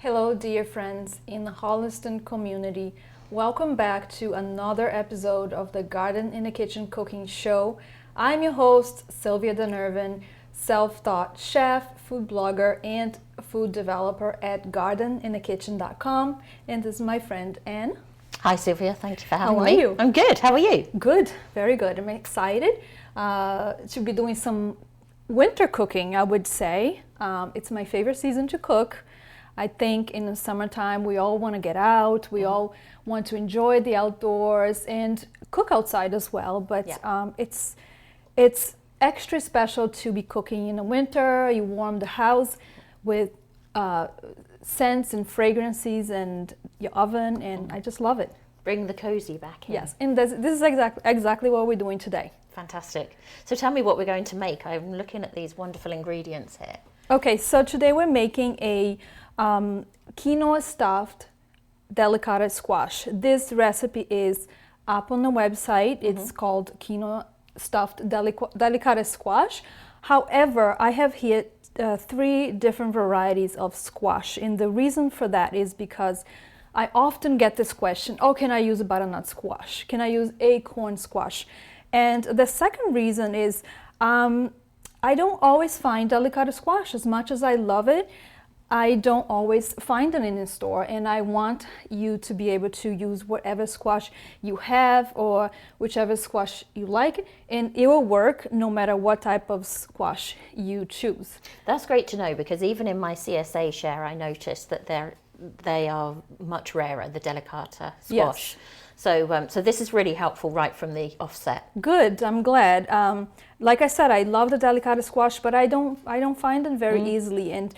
Hello, dear friends in the Holliston community. Welcome back to another episode of the Garden in the Kitchen cooking show. I'm your host, Silvia Dunnirvine, self-taught chef, food blogger, and food developer at gardeninthekitchen.com. And this is my friend Anne. Hi Silvia, thank you for having me. How are you? I'm good, how are you? Good, very good. I'm excited to be doing some winter cooking, I would say. It's my favorite season to cook. I think in the summertime we all want to get out, we all want to enjoy the outdoors and cook outside as well, but it's extra special to be cooking in the winter. You warm the house with scents and fragrances and your oven, and I just love it. Bring the cozy back in. Yes, and this is exactly what we're doing today. Fantastic. So tell me what we're going to make. I'm looking at these wonderful ingredients here. Okay, so today we're making a quinoa stuffed delicata squash. This recipe is up on the website. It's called quinoa stuffed delicata squash. However, I have here 3 different varieties of squash, and the reason for that is because I often get this question, oh, can I use a butternut squash? Can I use acorn squash? And the second reason is I don't always find delicata squash. As much as I love it, I don't always find it in the store, and I want you to be able to use whatever squash you have or whichever squash you like, and it will work no matter what type of squash you choose. That's great to know, because even in my CSA share I noticed that they are much rarer, the delicata squash. Yes. So this is really helpful right from the offset. Good, I'm glad. Like I said, I love the delicata squash, but I don't find them very easily. And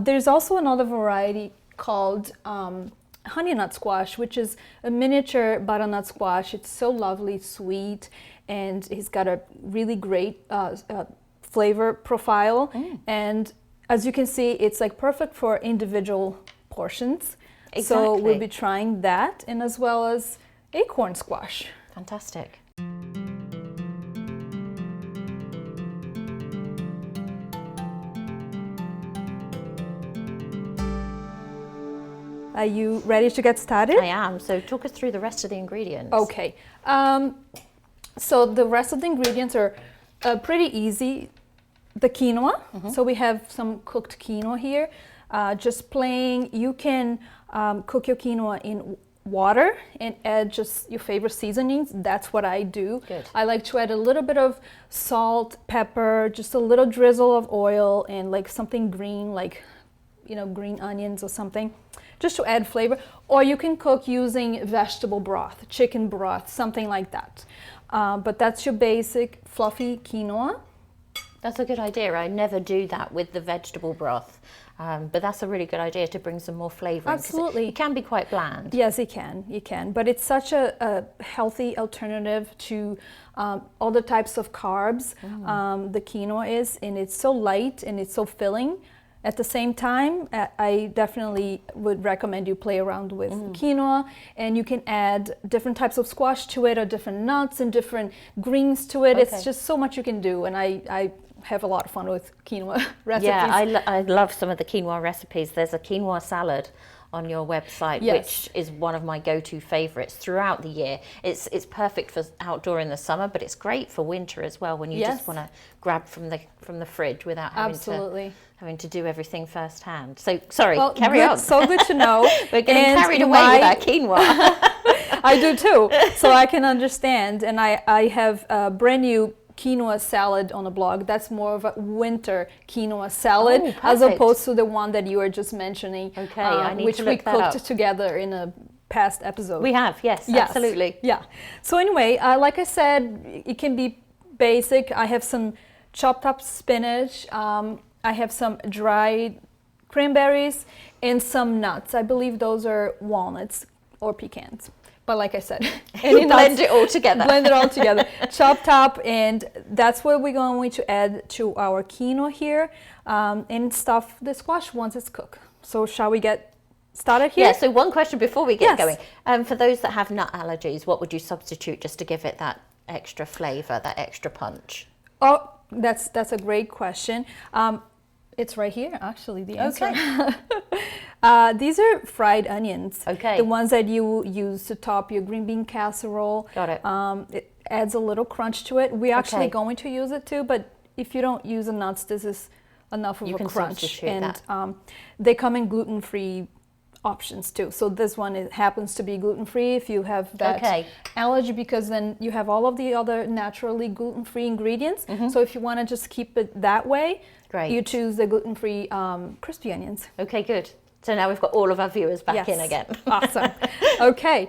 there's also another variety called honey nut squash, which is a miniature butternut squash. It's so lovely, sweet, and it's got a really great flavor profile. And as you can see, it's like perfect for individual portions. Exactly. So we'll be trying that, and as well as acorn squash. Fantastic. Are you ready to get started? I am. So talk us through the rest of the ingredients. Okay. So the rest of the ingredients are pretty easy. The quinoa. So we have some cooked quinoa here. Just plain. You can cook your quinoa in water and add just your favorite seasonings. That's what I do. Good. I like to add a little bit of salt, pepper, just a little drizzle of oil, and like something green, like green onions or something, just to add flavor. Or you can cook using vegetable broth, chicken broth, something like that. But that's your basic fluffy quinoa. That's a good idea. I never do that with the vegetable broth, but that's a really good idea to bring some more flavour. Absolutely. It can be quite bland. Yes, it can. But it's such a healthy alternative to other types of carbs. The quinoa is, and it's so light and it's so filling. At the same time, I definitely would recommend you play around with quinoa, and you can add different types of squash to it, or different nuts and different greens to it. Okay. It's just so much you can do, and I have a lot of fun with quinoa recipes. Yeah, I love some of the quinoa recipes. There's a quinoa salad on your website, which is one of my go-to favorites throughout the year. It's perfect for outdoor in the summer, but it's great for winter as well, when you just want to grab from the fridge without having to do everything firsthand. So sorry, carry on. So good to know. We're getting carried away with our quinoa. I do too, so I can understand. And I have a brand new quinoa salad on the blog. That's more of a winter quinoa salad, as opposed to the one that you were just mentioning, okay, I need which to we look that cooked up. together in a past episode. We have, yes, absolutely. Yeah. So anyway, like I said, it can be basic. I have some chopped up spinach. I have some dried cranberries and some nuts. I believe those are walnuts or pecans. But like I said, blend it all together. Blend it all together, chopped up, and that's what we're going to add to our quinoa here, and stuff the squash once it's cooked. So shall we get started here? Yeah, so one question before we get going. For those that have nut allergies, what would you substitute just to give it that extra flavour, that extra punch? Oh, that's a great question. It's right here, actually, the answer. Okay. These are fried onions. Okay. The ones that you use to top your green bean casserole. Got it. It adds a little crunch to it. We're actually Okay. going to use it too, but if you don't use the nuts, this is enough of You a can crunch. substitute And that. they come in gluten-free options too. So this one happens to be gluten-free if you have that Okay. allergy, because then you have all of the other naturally gluten-free ingredients. So if you want to just keep it that way, Great. you choose the gluten-free crispy onions. Okay, good. So now we've got all of our viewers back in again. Awesome. Okay,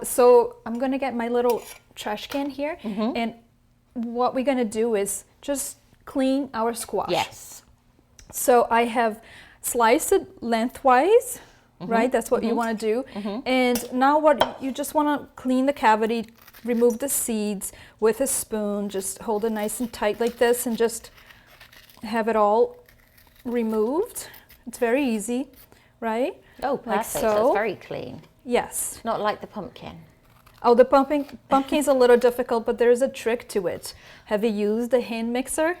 so I'm gonna get my little trash can here, and what we're gonna do is just clean our squash. Yes. So I have sliced it lengthwise, right? That's what you want to do. And now what you just want to clean the cavity, remove the seeds with a spoon, just hold it nice and tight like this, and just have it all removed. It's very easy, right? Oh, perfect. Like So so. it's very clean. Yes. Not like the pumpkin. Oh, the pumpkin's a little difficult, but there's a trick to it. Have you used the hand mixer?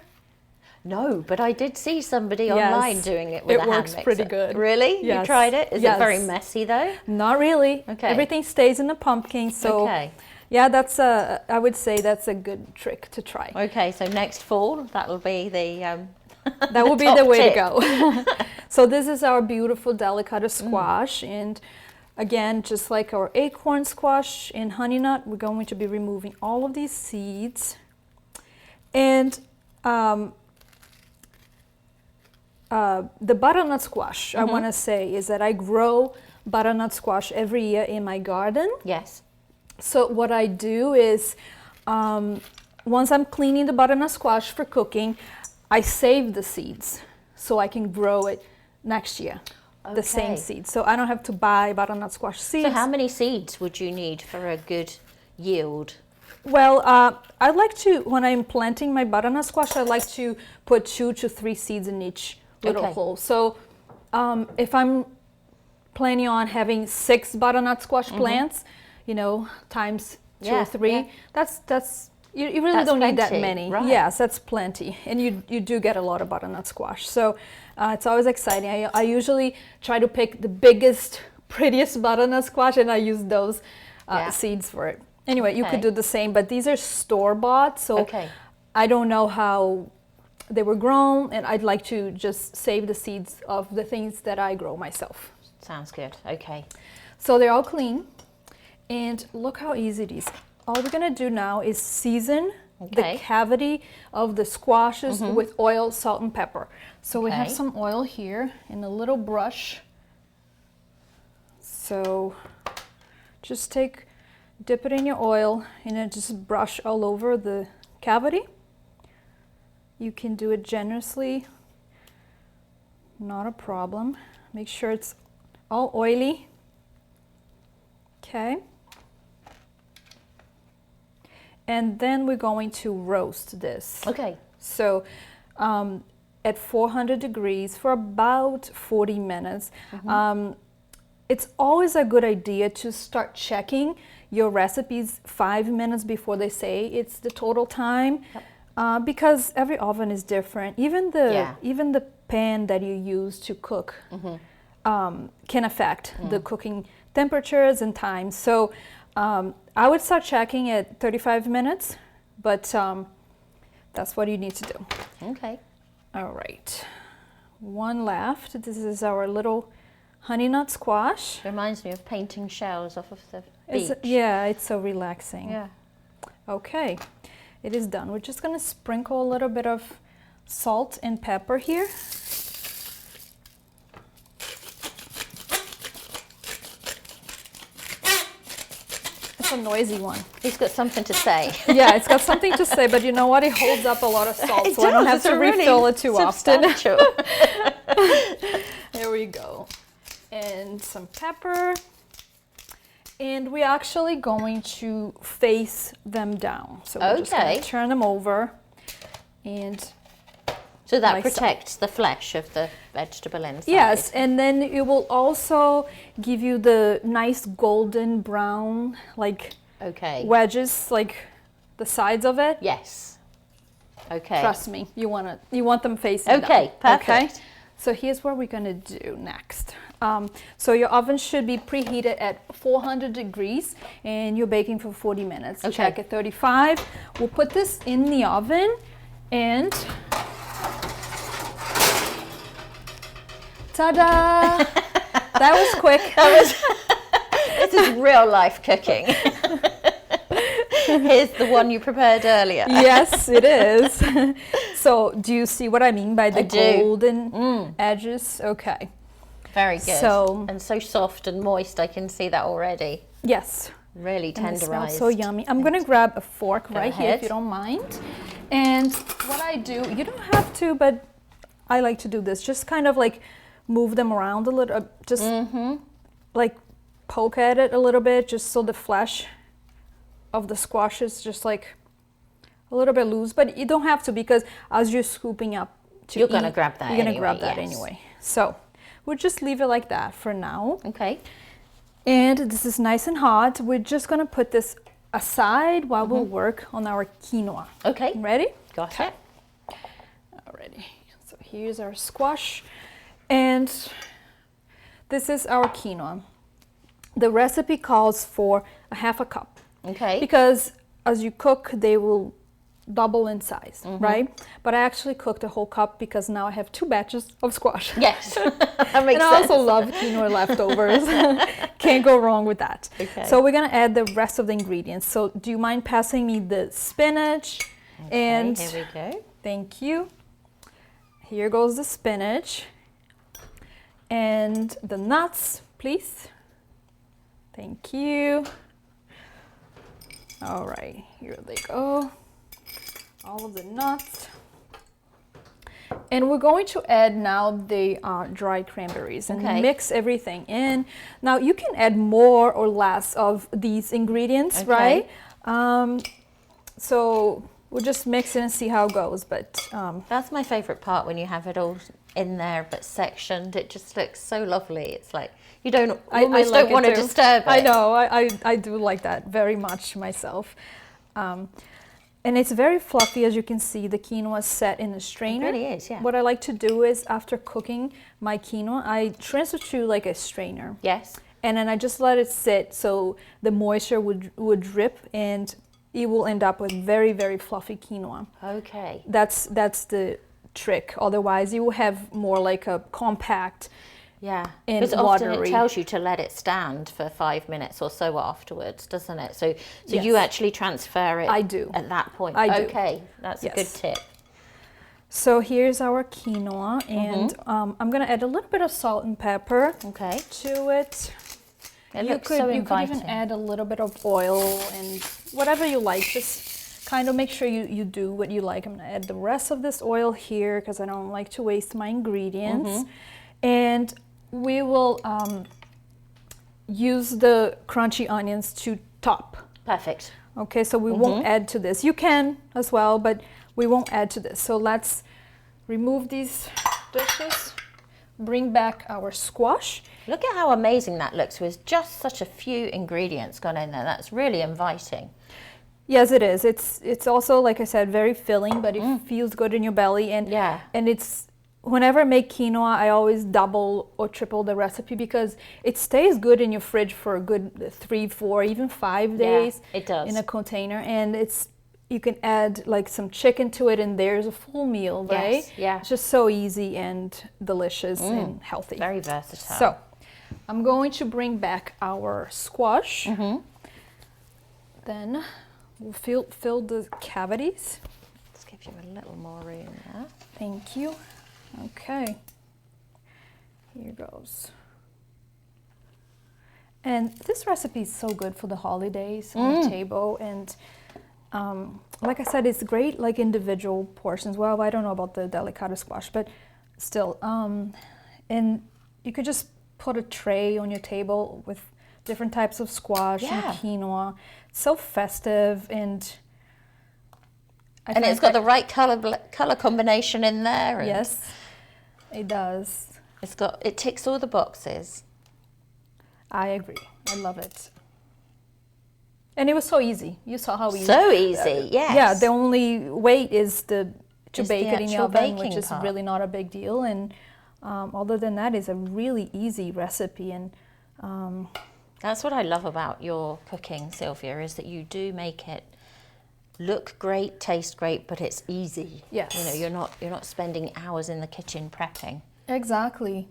No, but I did see somebody Yes. online doing it with It a hand works mixer. pretty good. Really? Yes. You tried it? Is it very Yes. messy though? Not really. Okay. Everything stays in the pumpkin, so Okay. yeah, that's I would say that's a good trick to try. Okay, so next fall, that'll be the That will be top the way tip. to go. So this is our beautiful Delicata squash, and again, just like our acorn squash and honey nut, we're going to be removing all of these seeds. And the butternut squash, I want to say, is that I grow butternut squash every year in my garden. Yes. So what I do is, once I'm cleaning the butternut squash for cooking, I save the seeds so I can grow it next year, the same Okay. seeds. So I don't have to buy butternut squash seeds. So how many seeds would you need for a good yield? Well, I like to, when I'm planting my butternut squash, I like to put 2 to 3 seeds in each little Okay. hole. So if I'm planning on having 6 butternut squash plants, you know, times 2 Yeah, or 3, yeah. that's you really That's don't need that plenty, many. right. Yes, that's plenty, and you do get a lot of butternut squash. So it's always exciting. I usually try to pick the biggest, prettiest butternut squash, and I use those Yeah. seeds for it. Anyway, you could Okay. do the same, but these are store-bought, so Okay. I don't know how they were grown, and I'd like to just save the seeds of the things that I grow myself. Sounds good. Okay. So they're all clean, and look how easy it is. All we're gonna do now is season Okay. the cavity of the squashes with oil, salt, and pepper. So we have Okay. some oil here in a little brush. So just dip it in your oil, and then just brush all over the cavity. You can do it generously, not a problem. Make sure it's all oily. Okay. And then we're going to roast this. Okay. So at 400 degrees for about 40 minutes. It's always a good idea to start checking your recipes 5 minutes before they say it's the total time, because every oven is different. Even the pan that you use to cook can affect the cooking temperatures and time. So I would start checking at 35 minutes, but that's what you need to do. Okay. All right, one left. This is our little honey nut squash. Reminds me of painting shells off of the beach. Yeah, it's so relaxing. Yeah. Okay, it is done. We're just gonna sprinkle a little bit of salt and pepper here. It's a noisy one. He's got something to say. Yeah, it's got something to say, but you know what? It holds up a lot of salt, It so I don't does, have it's to a really refill it too often. substantial. There we go. And some pepper. And we're actually going to face them down. So we're just going Okay. to turn them over. And So that Like so. protects the flesh of the vegetable inside. yes, and then it will also give you the nice golden brown, like Okay. wedges, like the sides of it. Yes. Okay. Trust me, you want them facing Okay, down. perfect. Okay. So here's what we're gonna do next. So your oven should be preheated at 400 degrees, and you're baking for 40 minutes. Okay. Check at 35. We'll put this in the oven, and ta-da! That was quick. This is real life cooking. Here's the one you prepared earlier. Yes, it is. So do you see what I mean by the golden edges? Okay. Very good. So, and so soft and moist, I can see that already. yes. Really And it smells tenderized. so yummy. I'm going to grab a fork right here ahead. if you don't mind. And what I do, you don't have to, but I like to do this. Just kind of like move them around a little, just like poke at it a little bit, just so the flesh of the squash is just like a little bit loose. But you don't have to, because as you're scooping up to You're going to grab that you're going to anyway, grab that yes. anyway. So we'll just leave it like that for now. Okay. And this is nice and hot. We're just gonna put this aside while we'll work on our quinoa. Okay. Ready? Got it. Alrighty. So here's our squash. And this is our quinoa. The recipe calls for a half a cup. Okay. Because as you cook, they will double in size, right? But I actually cooked a whole cup because now I have 2 batches of squash. Yes. That makes And I sense. also love quinoa leftovers. Can't go wrong with that. Okay. So we're gonna add the rest of the ingredients. So do you mind passing me the spinach? And here we go. thank you. Here goes the spinach. And the nuts, please. Thank you. All right, here they go. All of the nuts. And we're going to add now the dried cranberries and mix everything in. Now you can add more or less of these ingredients, right? So we'll just mix it and see how it goes. But That's my favourite part, when you have it all in there but sectioned. It just looks so lovely. It's like you don't almost like don't want it to too. disturb it. I know, I do like that very much myself. And it's very fluffy, as you can see. The quinoa is set in a strainer. It really is, yeah. What I like to do is, after cooking my quinoa, I transfer to like a strainer. Yes. And then I just let it sit so the moisture would drip, and it will end up with very, very fluffy quinoa. Okay. That's the trick. Otherwise, you will have more like a compact. Yeah, And because often watery. it tells you to let it stand for 5 minutes or so afterwards, doesn't it? So Yes. you actually transfer it. I do. At that point. I do. Okay, that's a good Yes. tip. So here's our quinoa, and I'm gonna add a little bit of salt and pepper Okay. to it. It you looks could so you could inviting. even add a little bit of oil and whatever you like. Just kind of make sure you do what you like. I'm gonna add the rest of this oil here because I don't like to waste my ingredients. And we will use the crunchy onions to top. Perfect. Okay, so we won't add to this. You can as well, but we won't add to this. So let's remove these dishes, bring back our squash. Look at how amazing that looks with just such a few ingredients gone in there. That's really inviting. Yes, it is. It's also, like I said, very filling, but it feels good in your belly. And Yeah. and it's, whenever I make quinoa, I always double or triple the recipe because it stays good in your fridge for a good 3, 4, even 5 days. Yeah, it does. In a container, and you can add like some chicken to it, and there's a full meal, right? Yes, yeah. It's just so easy and delicious and healthy. Very versatile. So, I'm going to bring back our squash. Then we'll fill the cavities. Let's give you a little more room there. Thank you. Okay. Here goes. And this recipe is so good for the holidays on the table. And like I said, it's great like individual portions. Well, I don't know about the Delicata squash, but still. And you could just put a tray on your table with different types of squash and quinoa. It's so festive, and And it's got the right color combination in there. And yes, it does. it ticks all the boxes. I agree. I love it. And it was so easy. You saw how easy. So easy, yes. Yeah, the only wait is to bake it in the oven, which is part. really not a big deal. And other than that, it's a really easy recipe. And that's what I love about your cooking, Silvia, is that you do make it look great, taste great, but it's easy. Yes. You know, you're not spending hours in the kitchen prepping. Exactly.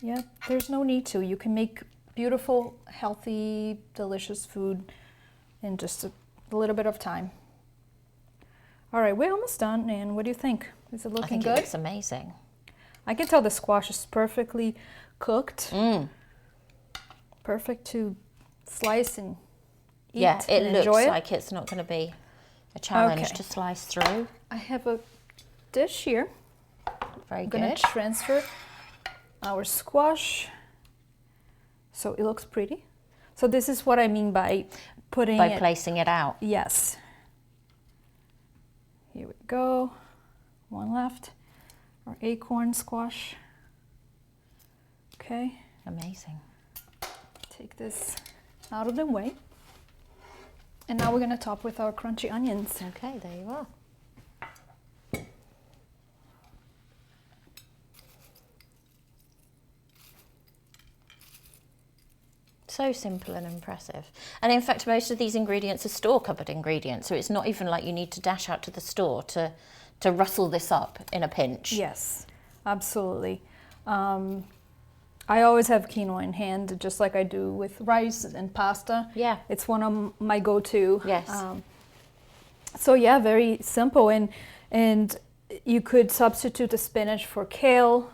Yeah, there's no need to. You can make beautiful, healthy, delicious food in just a little bit of time. All right, we're almost done. And what do you think? Is it looking good? I think it looks amazing. I can tell the squash is perfectly cooked. Perfect to slice and eat. Yeah, it and looks enjoy it. like it's not going to be a challenge to slice through. I have a dish here. Very I'm good. going to transfer our squash so it looks pretty. So this is what I mean by placing it out. Yes. Here we go. One left. Our acorn squash. Okay. Amazing. Take this out of the way. And now we're going to top with our crunchy onions. Okay, there you are. So simple and impressive. And in fact, most of these ingredients are store-cupboard ingredients, so it's not even like you need to dash out to the store to rustle this up in a pinch. Yes, absolutely. I always have quinoa in hand, just like I do with rice and pasta. Yeah. It's one of my go-to. Yes. So yeah, very simple. And you could substitute the spinach for kale.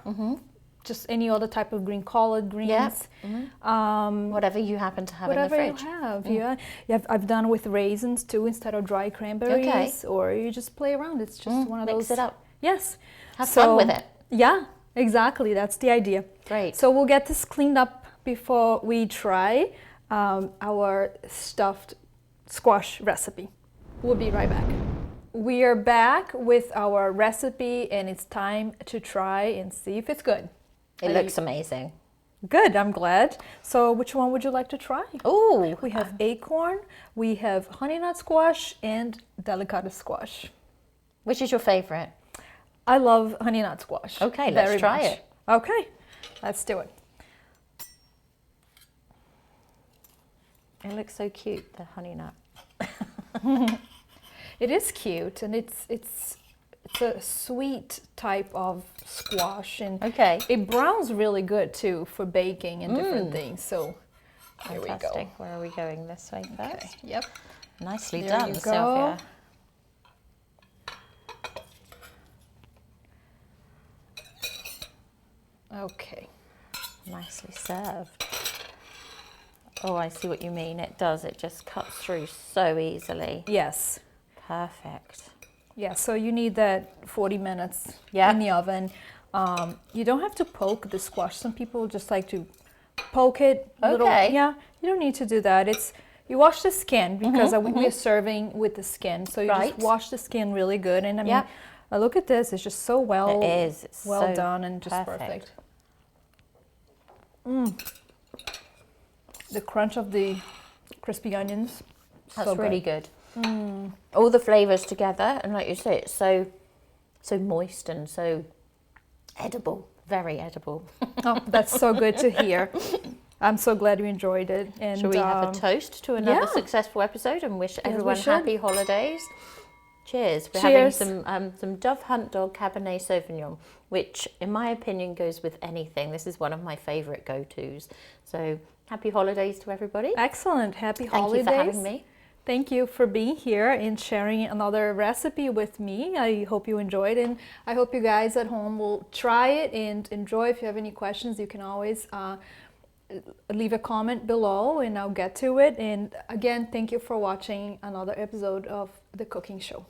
Just any other type of green, collard greens. Yeah. Whatever you happen to have in the fridge. Whatever you have, yeah. I've done with raisins too instead of dry cranberries. Okay. Or you just play around. It's just one of those. Mix it up. Yes. Have fun with it. Yeah, exactly. That's the idea. Great. So we'll get this cleaned up before we try our stuffed squash recipe. We'll be right back. We are back with our recipe and it's time to try and see if it's good. It looks amazing. Good, I'm glad. So which one would you like to try? Oh, We have acorn, we have honey nut squash, and delicata squash. which is your favorite? I love honey nut squash. Okay, let's try much. it. Okay, let's do it. It looks so cute, the honey nut. It is cute, and it's a sweet type of squash, and Okay. it browns really good too for baking and different things. So here we go. Fantastic. Where are we going? This way first? Okay. Yep. Nicely There done, you go. Silvia. Okay. Nicely served. Oh, I see what you mean. It does. It just cuts through so easily. Yes. Perfect. Yeah. So you need that 40 minutes Yeah. in the oven. You don't have to poke the squash. Some people just like to poke it. Okay. Yeah. You don't need to do that. You wash the skin because we're serving with the skin. So you Right. just wash the skin really good. And I mean, Yep. look at this. It's just so well. It is. It's well so done and just perfect. The crunch of the crispy onions. That's so really good. All the flavours together, and like you say, it's so moist and so edible. Very edible. Oh, that's so good to hear. I'm so glad you enjoyed it. And Shall we have a toast to another yeah. successful episode and wish we everyone should. happy holidays? Cheers. We're Cheers. having some Dove Hunt Dog Cabernet Sauvignon, which in my opinion goes with anything. This is one of my favourite go-tos. So happy holidays to everybody. Excellent. Happy Thank holidays. you for having me. Thank you for being here and sharing another recipe with me. I hope you enjoyed, and I hope you guys at home will try it and enjoy. If you have any questions, you can always leave a comment below and I'll get to it. And again, thank you for watching another episode of The Cooking Show.